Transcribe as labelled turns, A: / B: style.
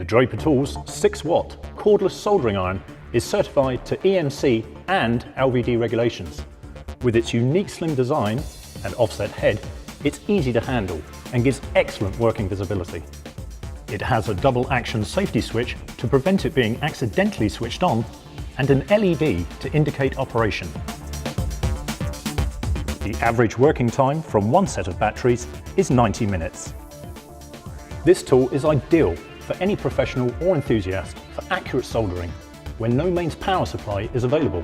A: The Draper Tools 6-watt cordless soldering iron is certified to EMC and LVD regulations. With its unique slim design and offset head, it's easy to handle and gives excellent working visibility. It has a double action safety switch to prevent it being accidentally switched on and an LED to indicate operation. The average working time from one set of batteries is 90 minutes. This tool is ideal for any professional or enthusiast for accurate soldering when no mains power supply is available.